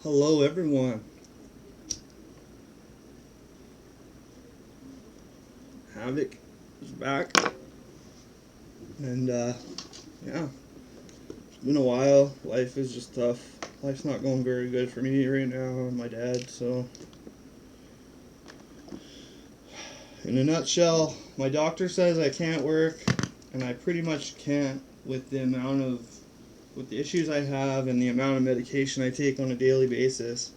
Hello, everyone. Havoc is back, and yeah, it's been a while. Life is just tough. Life's not going very good for me right now and my dad. So, in a nutshell, my doctor says I can't work, and I pretty much can't with the issues I have and the amount of medication I take on a daily basis.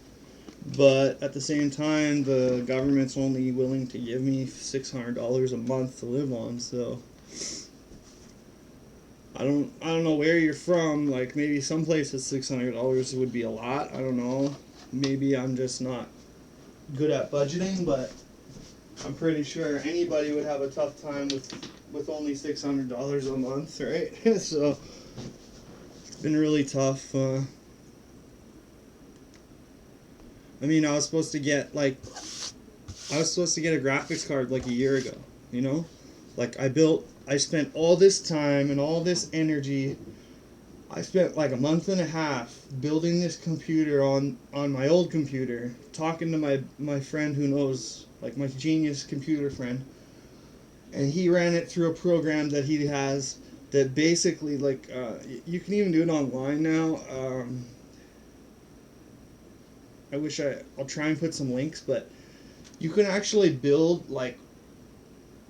But at the same time, the government's only willing to give me $600 a month to live on. So I don't know where you're from. Like maybe some places $600 would be a lot. I don't know. Maybe I'm just not good at budgeting, but I'm pretty sure anybody would have a tough time with only $600 a month, right? So it's been really tough. I mean, I was supposed to get a graphics card like a year ago, you know? Like I spent all this time and all this energy. I spent like a month and a half building this computer on my old computer, talking to my friend who knows, like my genius computer friend. And he ran it through a program that he has that basically, you can even do it online now. I'll try and put some links, but you can actually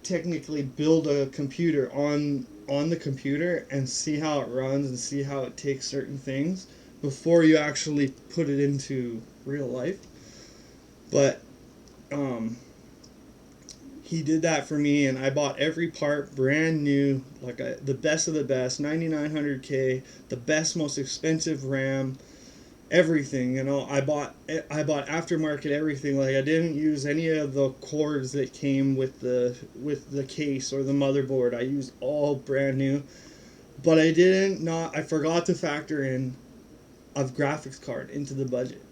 technically build a computer on the computer and see how it runs and see how it takes certain things before you actually put it into real life. But he did that for me, and I bought every part brand new, the best of the best, 9900K, the best, most expensive RAM, everything. I bought aftermarket everything. Like I didn't use any of the cords that came with the case or the motherboard. I used all brand new. But I forgot to factor in a graphics card into the budget.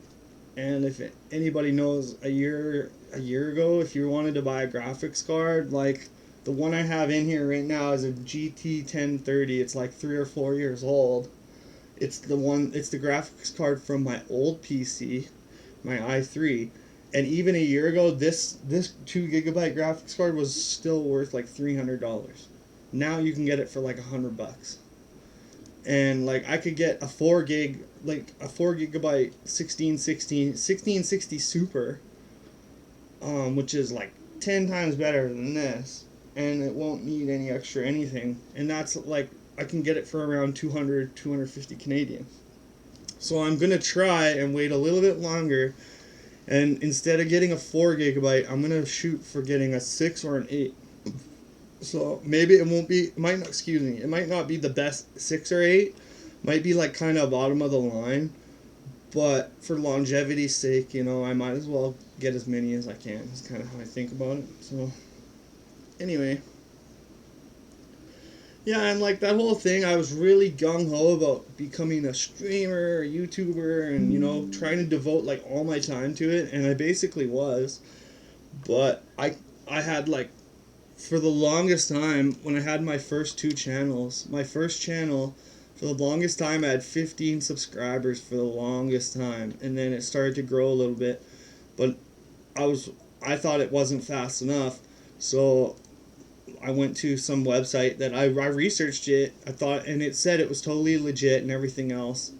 And if anybody knows, a year ago, if you wanted to buy a graphics card, like the one I have in here right now is a GT 1030. It's like 3 or 4 years old. It's the graphics card from my old PC, my i3. And even a year ago, this 2 gigabyte graphics card was still worth like $300. Now you can get it for like $100. And like I could get a 4 gigabyte 1660 Super, which is like 10 times better than this, and it won't need any extra anything. And that's like I can get it for around 250 Canadian. So I'm gonna try and wait a little bit longer, and instead of getting a 4 gigabyte, I'm gonna shoot for getting a 6 or an 8. So maybe it won't be, might not, excuse me, it might not be the best 6 or 8, might be like kind of bottom of the line, but for longevity's sake, I might as well get as many as I can. That's kind of how I think about it. So anyway. Yeah, and like that whole thing, I was really gung ho about becoming a streamer, a YouTuber, and trying to devote like all my time to it, and I basically was. But I had like for the longest time when I had my first two channels, my first channel for the longest time I had 15 subscribers for the longest time, and then it started to grow a little bit, but I thought it wasn't fast enough, so I went to some website that I researched it. I thought, and it said it was totally legit and everything else.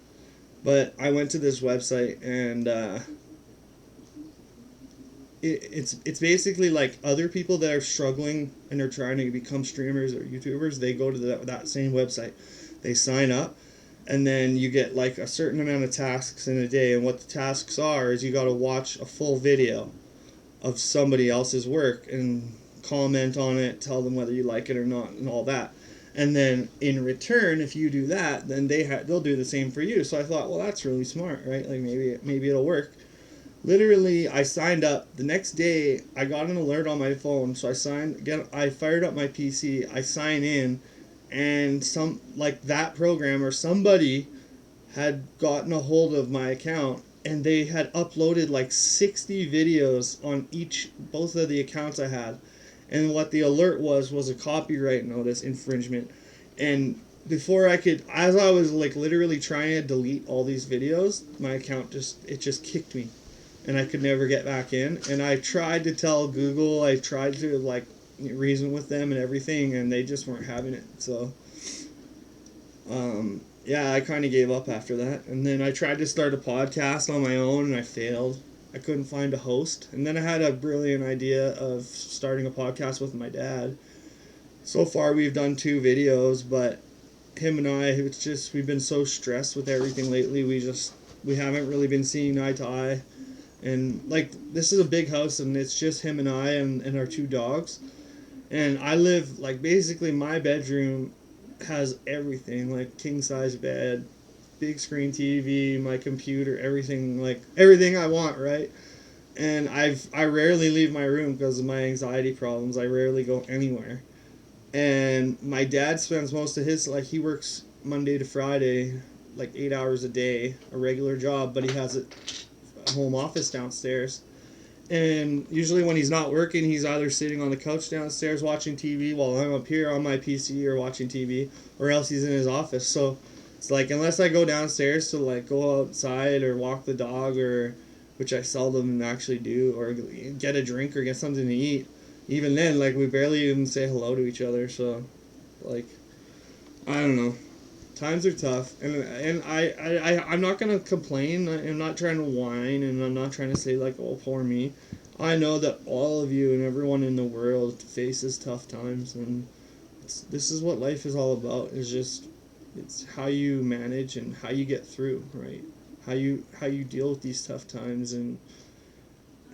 But I went to this website, and it's basically like other people that are struggling and are trying to become streamers or YouTubers. They go to that same website, they sign up, and then you get like a certain amount of tasks in a day. And what the tasks are is you got to watch a full video of somebody else's work and comment on it, tell them whether you like it or not, and all that. And then in return, if you do that, then they'll do the same for you. So I thought, well, that's really smart, right? Like maybe it'll work. Literally, I signed up. The next day, I got an alert on my phone, so I fired up my PC. I sign in, and that program or somebody had gotten a hold of my account, and they had uploaded like 60 videos on both of the accounts I had. And what the alert was a copyright notice infringement. And before I could, as I was like literally trying to delete all these videos, my account just kicked me, and I could never get back in. And I tried to tell Google, I tried to like reason with them and everything, and they just weren't having it. So, yeah, I kind of gave up after that. And then I tried to start a podcast on my own, and I failed. I couldn't find a host. And then I had a brilliant idea of starting a podcast with my dad. So far, we've done 2 videos, but him and I, it's just we've been so stressed with everything lately. We haven't really been seeing eye to eye, and like this is a big house, and it's just him and I and our 2 dogs. And I live like basically my bedroom has everything like king size bed, big screen TV, my computer, everything like everything I want, right? And I rarely leave my room because of my anxiety problems. I rarely go anywhere. And my dad spends most of his, like, he works Monday to Friday, like 8 hours a day, a regular job, but he has a home office downstairs. And usually when he's not working, he's either sitting on the couch downstairs watching TV while I'm up here on my PC or watching TV, or else he's in his office. So it's like, unless I go downstairs to like go outside or walk the dog, or which I seldom actually do, or get a drink or get something to eat, even then, like, we barely even say hello to each other. So, like, I don't know. Times are tough, and I'm not gonna complain. I'm not trying to whine, and I'm not trying to say like, oh, poor me. I know that all of you and everyone in the world faces tough times, and this is what life is all about. It's how you manage and how you get through, right? How you deal with these tough times, and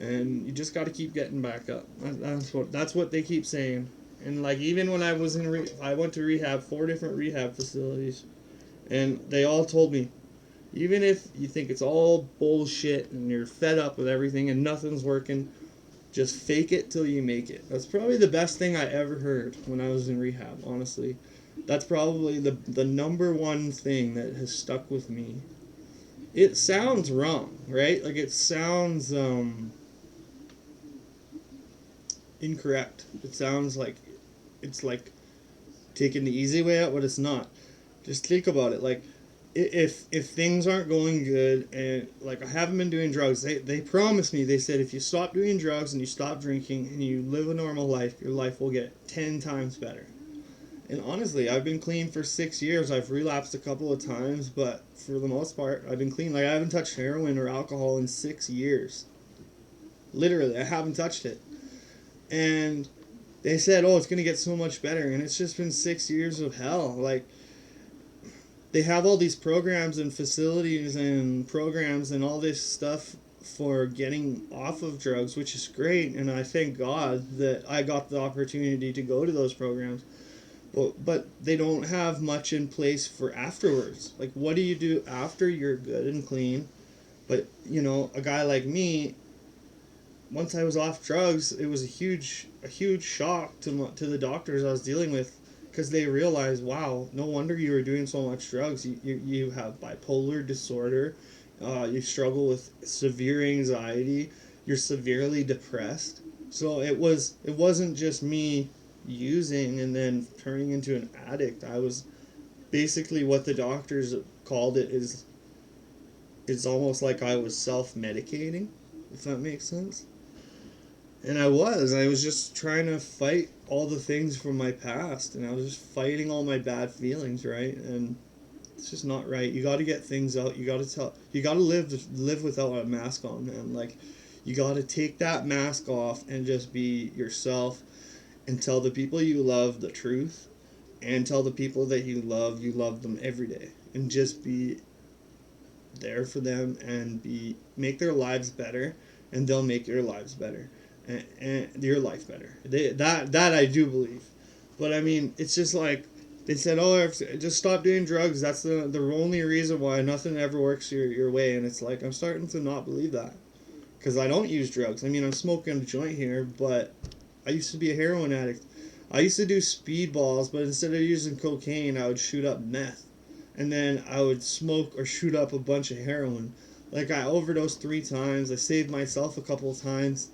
you just got to keep getting back up. That's what they keep saying. And like even when I was I went to rehab, 4 different rehab facilities, and they all told me, even if you think it's all bullshit and you're fed up with everything and nothing's working, just fake it till you make it. That's probably the best thing I ever heard when I was in rehab. Honestly, that's probably the number one thing that has stuck with me. It sounds wrong, right? Like it sounds incorrect. It sounds like it's like taking the easy way out, but it's not. Just think about it. Like, if things aren't going good, and like I haven't been doing drugs, they promised me. They said if you stop doing drugs and you stop drinking and you live a normal life, your life will get 10 times better. And honestly, I've been clean for 6 years. I've relapsed a couple of times, but for the most part, I've been clean. Like I haven't touched heroin or alcohol in 6 years. Literally, I haven't touched it. And they said, "Oh, it's gonna get so much better," and it's just been 6 years of hell. Like they have all these programs and facilities and programs and all this stuff for getting off of drugs, which is great, and I thank God that I got the opportunity to go to those programs. But they don't have much in place for afterwards. Like, what do you do after you're good and clean? But a guy like me, once I was off drugs, it was a huge shock to the doctors I was dealing with, because they realized, wow, no wonder you were doing so much drugs. You have bipolar disorder, you struggle with severe anxiety, you're severely depressed. So it wasn't just me using and then turning into an addict. I was basically, what the doctors called it is it's almost like I was self-medicating, if that makes sense. And I was just trying to fight all the things from my past, and I was just fighting all my bad feelings, right? And it's just not right. You got to get things out. You got to live without a mask on, man. Like, you got to take that mask off and just be yourself, and tell the people you love the truth, and tell the people that you love them every day, and just be there for them, and make their lives better, and they'll make your lives better, and your life better. That I do believe. But I mean, it's just like they said, oh, just stop doing drugs. That's the only reason why nothing ever works your way. And it's like, I'm starting to not believe that, because I don't use drugs. I mean, I'm smoking a joint here, but I used to be a heroin addict. I used to do speedballs, but instead of using cocaine, I would shoot up meth. And then I would smoke or shoot up a bunch of heroin. Like, I overdosed 3 times. I saved myself a couple of times.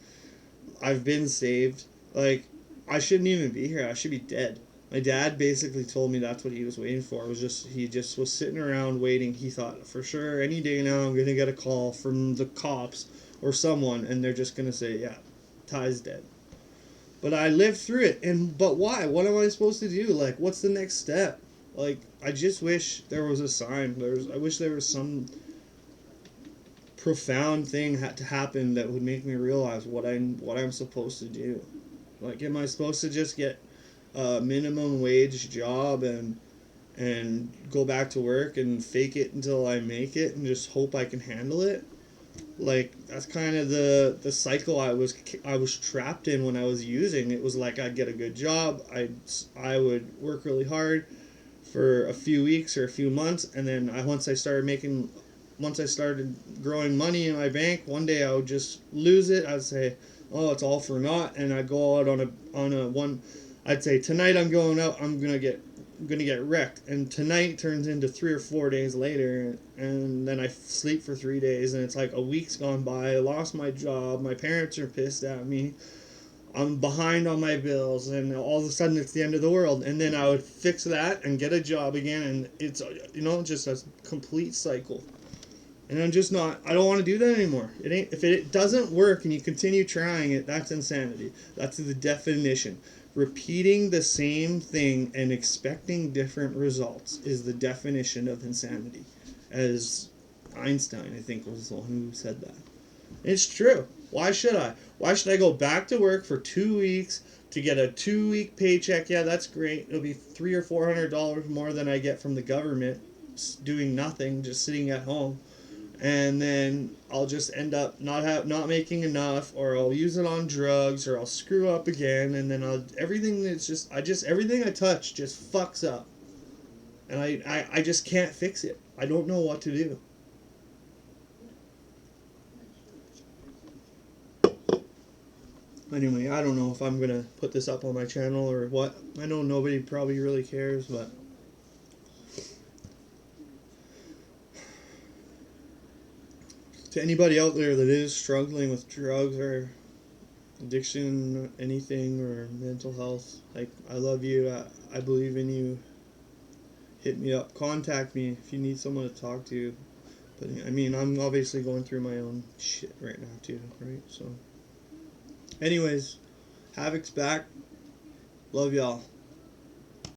I've been saved. Like, I shouldn't even be here. I should be dead. My dad basically told me that's what he was waiting for. It was just he just was sitting around waiting. He thought for sure any day now I'm gonna get a call from the cops or someone, and they're just gonna say, "Yeah, Ty's dead." But I lived through it, and but why? What am I supposed to do? Like, what's the next step? Like, I just wish there was a sign. I wish there was some profound thing had to happen that would make me realize what I'm supposed to do. Like, am I supposed to just get a minimum wage job and go back to work and fake it until I make it and just hope I can handle it? Like, that's kind of the cycle I was trapped in when I was using. It was like I'd get a good job, I would work really hard for a few weeks or a few months, and then once I started growing money in my bank, one day I would just lose it. I'd say, "Oh, it's all for naught," and I'd go out on a one. I'd say, "Tonight I'm going out. I'm gonna get wrecked," and tonight turns into 3 or 4 days later, and then I sleep for 3 days, and it's like a week's gone by. I lost my job. My parents are pissed at me. I'm behind on my bills, and all of a sudden it's the end of the world. And then I would fix that and get a job again, and it's just a complete cycle. And I'm just not. I don't want to do that anymore. It ain't. If it doesn't work and you continue trying it, that's insanity. That's the definition. Repeating the same thing and expecting different results is the definition of insanity. As Einstein, I think, was the one who said that. It's true. Why should I? Why should I go back to work for 2 weeks to get a 2 week paycheck? Yeah, that's great. It'll be $300 or $400 more than I get from the government doing nothing, just sitting at home, and then I'll just end up not making enough, or I'll use it on drugs, or I'll screw up again, and then everything I touch just fucks up, and I just can't fix it. I don't know what to do. Anyway, I don't know if I'm gonna put this up on my channel or what. I know nobody probably really cares, but to anybody out there that is struggling with drugs or addiction, anything, or mental health, like, I love you. I believe in you. Hit me up. Contact me if you need someone to talk to. But I mean, I'm obviously going through my own shit right now too, right? So, anyways, Havoc's back. Love y'all.